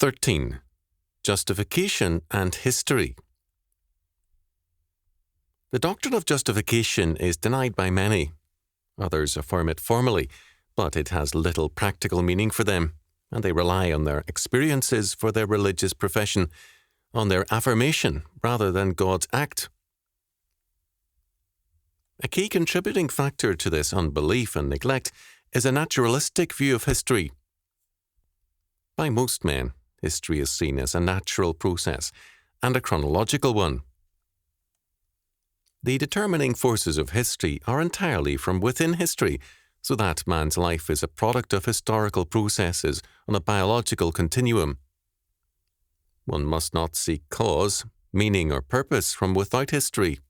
13. Justification and history. The doctrine of justification is denied by many. Others affirm it formally, but it has little practical meaning for them, and they rely on their experiences for their religious profession, on their affirmation rather than God's act. A key contributing factor to this unbelief and neglect is a naturalistic view of history. By most men, history is seen as a natural process and a chronological one. The determining forces of history are entirely from within history, so that man's life is a product of historical processes on a biological continuum. One must not seek cause, meaning, or purpose from without history.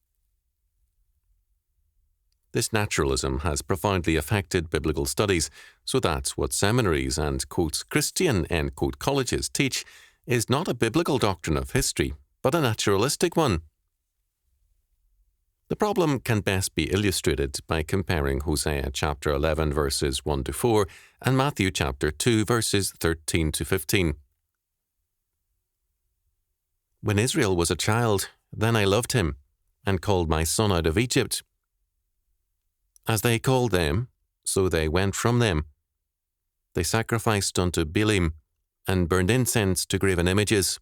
This naturalism has profoundly affected biblical studies, so that what seminaries and Christian colleges teach is not a biblical doctrine of history, but a naturalistic one. The problem can best be illustrated by comparing Hosea chapter 11 verses 1 to 4 and Matthew chapter 2 verses 13 to 15. When Israel was a child, then I loved him, and called my son out of Egypt. As they called them, so they went from them. They sacrificed unto Baalim, and burned incense to graven images.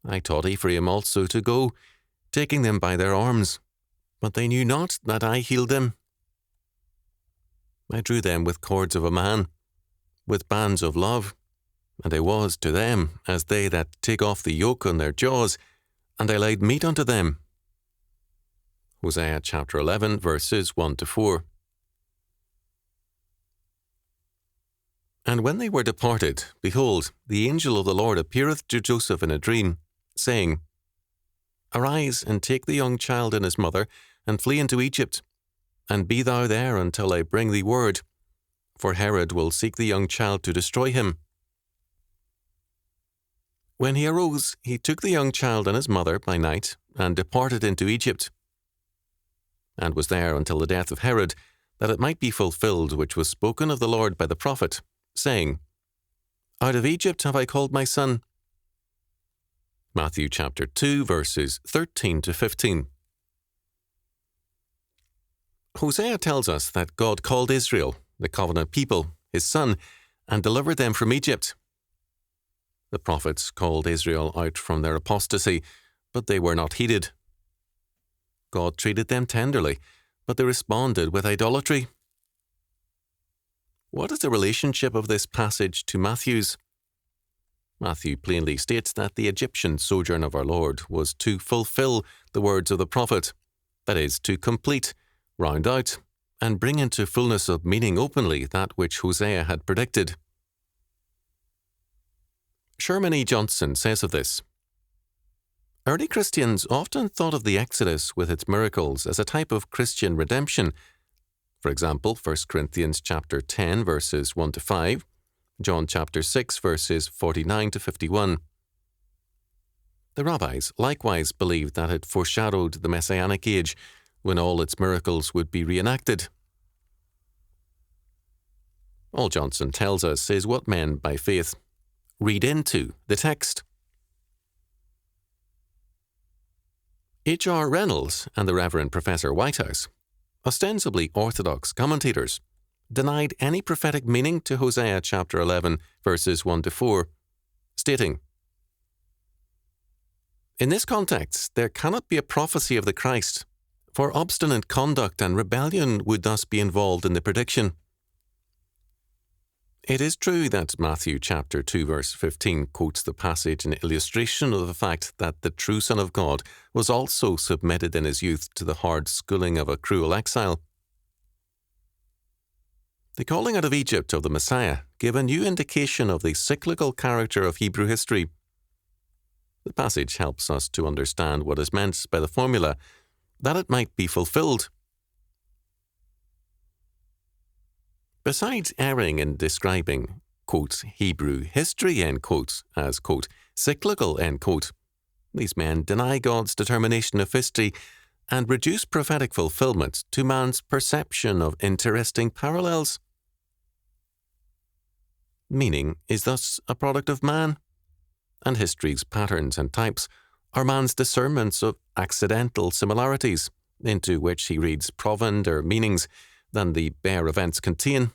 I taught Ephraim also to go, taking them by their arms, but they knew not that I healed them. I drew them with cords of a man, with bands of love, and I was to them as they that take off the yoke on their jaws, and I laid meat unto them. Hosea chapter 11 verses 1 to 4. And when they were departed, behold, the angel of the Lord appeareth to Joseph in a dream, saying, Arise, and take the young child and his mother, and flee into Egypt, and be thou there until I bring thee word, for Herod will seek the young child to destroy him. When he arose, he took the young child and his mother by night, and departed into Egypt, and was there until the death of Herod, that it might be fulfilled which was spoken of the Lord by the prophet, saying, Out of Egypt have I called my son. Matthew chapter 2 verses 13 to 15. Hosea tells us that God called Israel, the covenant people, his son, and delivered them from Egypt. The prophets called Israel out from their apostasy, but they were not heeded. God treated them tenderly, but they responded with idolatry. What is the relationship of this passage to Matthew's? Matthew plainly states that the Egyptian sojourn of our Lord was to fulfill the words of the prophet, that is, to complete, round out, and bring into fullness of meaning openly that which Hosea had predicted. Sherman E. Johnson says of this, Early Christians often thought of the Exodus with its miracles as a type of Christian redemption. For example, 1 Corinthians chapter 10 verses 1 to 5, John chapter 6 verses 49 to 51. The rabbis likewise believed that it foreshadowed the Messianic age, when all its miracles would be reenacted. All Johnson tells us is what men, by faith, read into the text. H.R. Reynolds and the Reverend Professor Whitehouse, ostensibly orthodox commentators, denied any prophetic meaning to Hosea chapter 11, verses 1 to 4, stating, In this context, there cannot be a prophecy of the Christ, for obstinate conduct and rebellion would thus be involved in the prediction. It is true that Matthew chapter 2 verse 15 quotes the passage in illustration of the fact that the true Son of God was also submitted in his youth to the hard schooling of a cruel exile. The calling out of Egypt of the Messiah gave a new indication of the cyclical character of Hebrew history. The passage helps us to understand what is meant by the formula, that it might be fulfilled. Besides erring in describing, quote, Hebrew history, end quote, as, quote, cyclical, end quote, these men deny God's determination of history and reduce prophetic fulfillment to man's perception of interesting parallels. Meaning is thus a product of man, and history's patterns and types are man's discernments of accidental similarities, into which he reads profounder meanings than the bare events contain.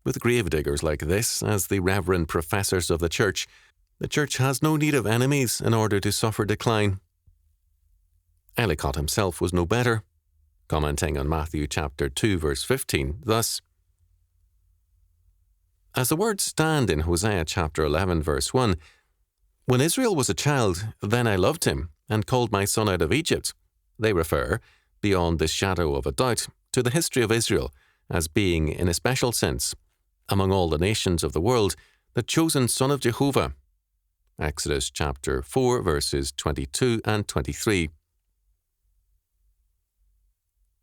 With gravediggers like this as the reverend professors of the Church has no need of enemies in order to suffer decline. Ellicott himself was no better, commenting on Matthew chapter 2 verse 15, thus, as the words stand in Hosea chapter 11 verse 1, "When Israel was a child, then I loved him, and called my son out of Egypt," they refer, beyond the shadow of a doubt, to the history of Israel as being, in a special sense, among all the nations of the world, the chosen son of Jehovah. Exodus chapter 4 verses 22 and 23.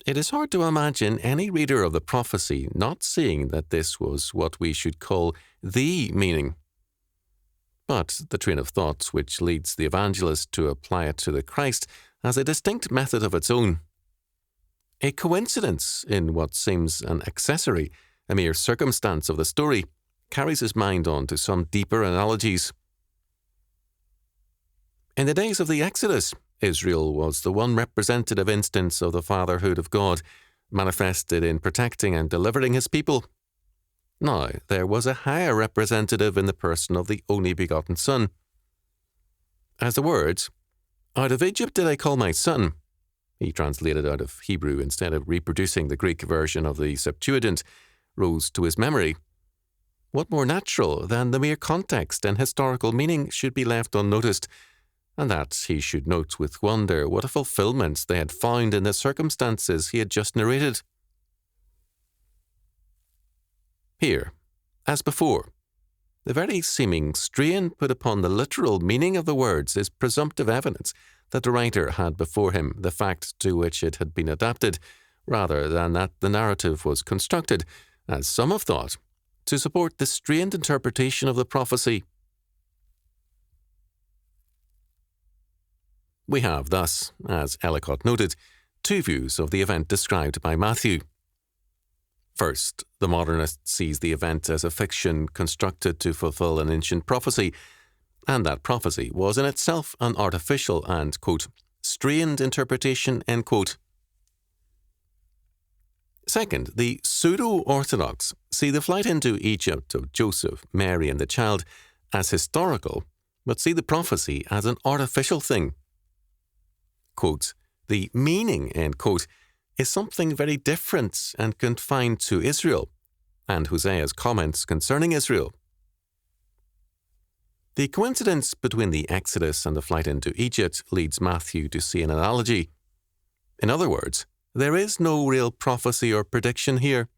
It is hard to imagine any reader of the prophecy not seeing that this was what we should call the meaning. But the train of thought which leads the evangelist to apply it to the Christ has a distinct method of its own. A coincidence in what seems an accessory, a mere circumstance of the story, carries his mind on to some deeper analogies. In the days of the Exodus, Israel was the one representative instance of the fatherhood of God, manifested in protecting and delivering his people. Now, there was a higher representative in the person of the only begotten Son. As the words, "Out of Egypt did I call my son," he translated out of Hebrew instead of reproducing the Greek version of the Septuagint, rose to his memory, what more natural than the mere context and historical meaning should be left unnoticed, and that he should note with wonder what a fulfillment they had found in the circumstances he had just narrated. Here, as before, the very seeming strain put upon the literal meaning of the words is presumptive evidence that the writer had before him the fact to which it had been adapted, rather than that the narrative was constructed, as some have thought, to support the strained interpretation of the prophecy. We have thus, as Ellicott noted, two views of the event described by Matthew. First, the modernist sees the event as a fiction constructed to fulfill an ancient prophecy, and that prophecy was in itself an artificial and, quote, strained interpretation, end quote. Second, the pseudo-Orthodox see the flight into Egypt of Joseph, Mary, and the child as historical, but see the prophecy as an artificial thing. Quote, "The meaning," end quote, is something very different and confined to Israel, and Hosea's comments concerning Israel. The coincidence between the Exodus and the flight into Egypt leads Matthew to see an analogy. In other words, there is no real prophecy or prediction here.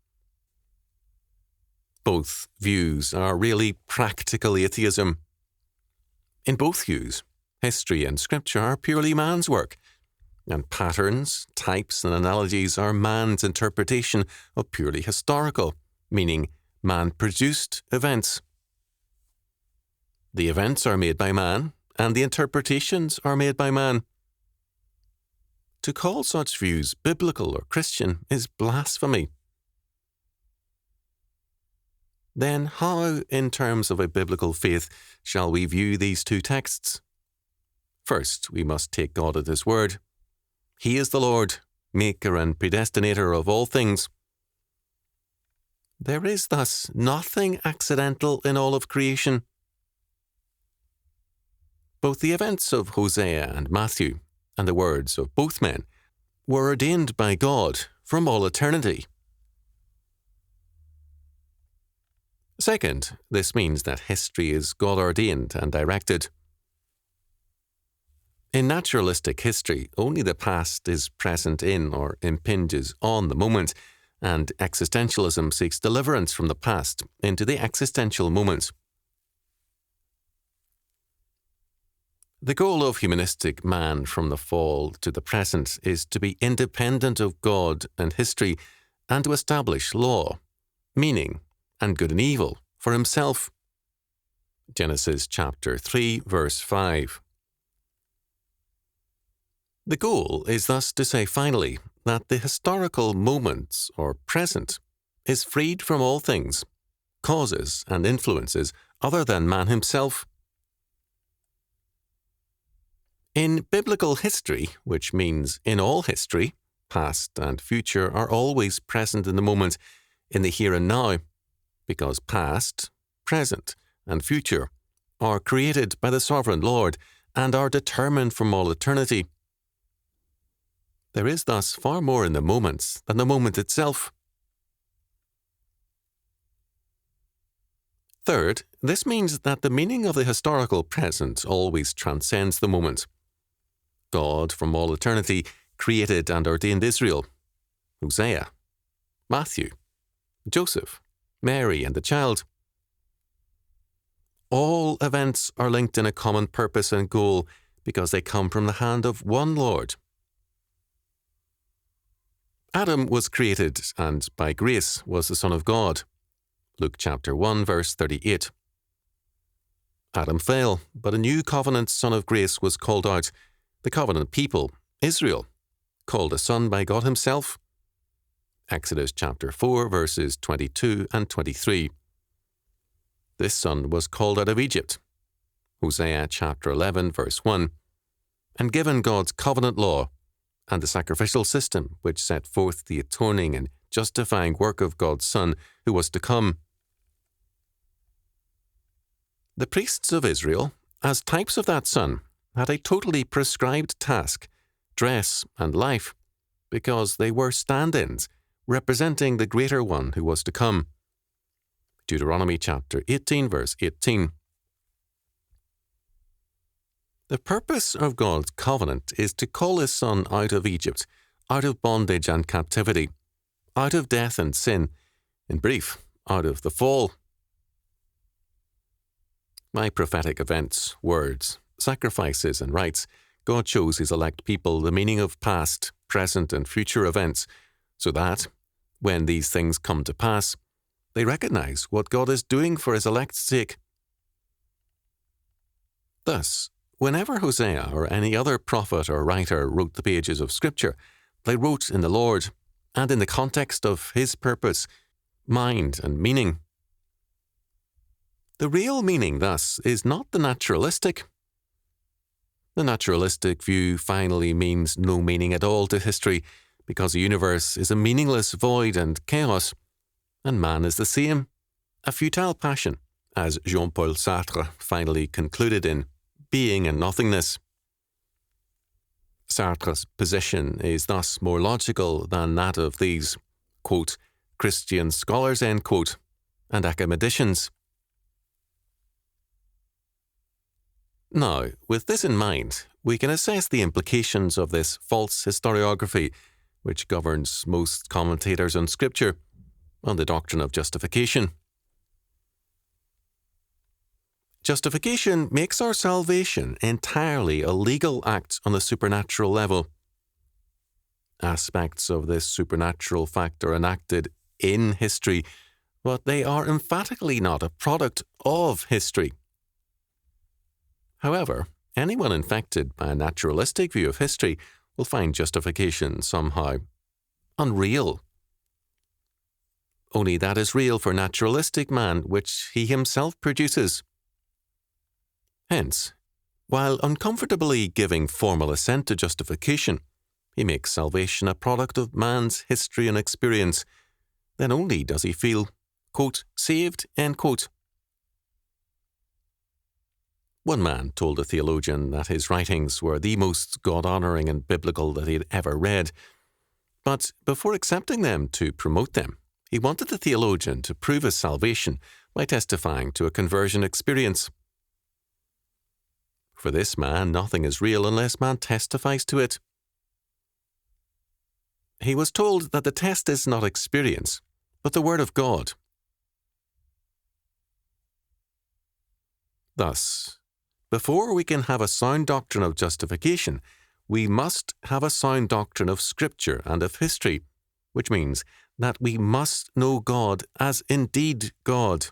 Both views are really practical atheism. In both views, history and scripture are purely man's work, and patterns, types, and analogies are man's interpretation of purely historical, meaning man-produced events. The events are made by man, and the interpretations are made by man. To call such views biblical or Christian is blasphemy. Then how, in terms of a biblical faith, shall we view these two texts? First, we must take God at his word. He is the Lord, maker and predestinator of all things. There is thus nothing accidental in all of creation. Both the events of Hosea and Matthew, and the words of both men, were ordained by God from all eternity. Second, this means that history is God-ordained and directed. In naturalistic history, only the past is present in or impinges on the moment, and existentialism seeks deliverance from the past into the existential moment. The goal of humanistic man from the fall to the present is to be independent of God and history and to establish law, meaning, and good and evil for himself. Genesis chapter 3, verse 5. The goal is thus to say finally that the historical moment or present is freed from all things, causes and influences other than man himself. In biblical history, which means in all history, past and future are always present in the moment, in the here and now, because past, present, and future are created by the sovereign Lord and are determined from all eternity. There is thus far more in the moments than the moment itself. Third, this means that the meaning of the historical present always transcends the moment. God, from all eternity, created and ordained Israel, Hosea, Matthew, Joseph, Mary, and the child. All events are linked in a common purpose and goal because they come from the hand of one Lord. Adam was created and by grace was the Son of God. Luke chapter 1, verse 38. Adam fell, but a new covenant Son of grace was called out, the covenant people, Israel, called a son by God himself. Exodus chapter 4, verses 22 and 23. This son was called out of Egypt, Hosea chapter 11, verse 1, and given God's covenant law and the sacrificial system which set forth the atoning and justifying work of God's Son who was to come. The priests of Israel, as types of that Son, had a totally prescribed task, dress, and life, because they were stand-ins, representing the greater one who was to come. Deuteronomy chapter 18, verse 18. The purpose of God's covenant is to call his Son out of Egypt, out of bondage and captivity, out of death and sin, in brief, out of the fall. By prophetic events, words, sacrifices, and rites, God shows his elect people the meaning of past, present, and future events, so that, when these things come to pass, they recognize what God is doing for his elect's sake. Thus, whenever Hosea or any other prophet or writer wrote the pages of Scripture, they wrote in the Lord and in the context of his purpose, mind, and meaning. The real meaning, thus, is not the naturalistic. The naturalistic view finally means no meaning at all to history, because the universe is a meaningless void and chaos, and man is the same, a futile passion, as Jean-Paul Sartre finally concluded in Being and Nothingness. Sartre's position is thus more logical than that of these, quote, Christian scholars, end quote, and academicians. Now, with this in mind, we can assess the implications of this false historiography, which governs most commentators on Scripture, on the doctrine of justification. Justification makes our salvation entirely a legal act on the supernatural level. Aspects of this supernatural fact are enacted in history, but they are emphatically not a product of history. However, anyone infected by a naturalistic view of history will find justification somehow unreal. Only that is real for naturalistic man which he himself produces. Hence, while uncomfortably giving formal assent to justification, he makes salvation a product of man's history and experience, then only does he feel, quote, saved, end quote. One man told a theologian that his writings were the most God-honouring and biblical that he had ever read, but before accepting them to promote them, he wanted the theologian to prove his salvation by testifying to a conversion experience. For this man, nothing is real unless man testifies to it. He was told that the test is not experience, but the Word of God. Thus, before we can have a sound doctrine of justification, we must have a sound doctrine of Scripture and of history, which means that we must know God as indeed God.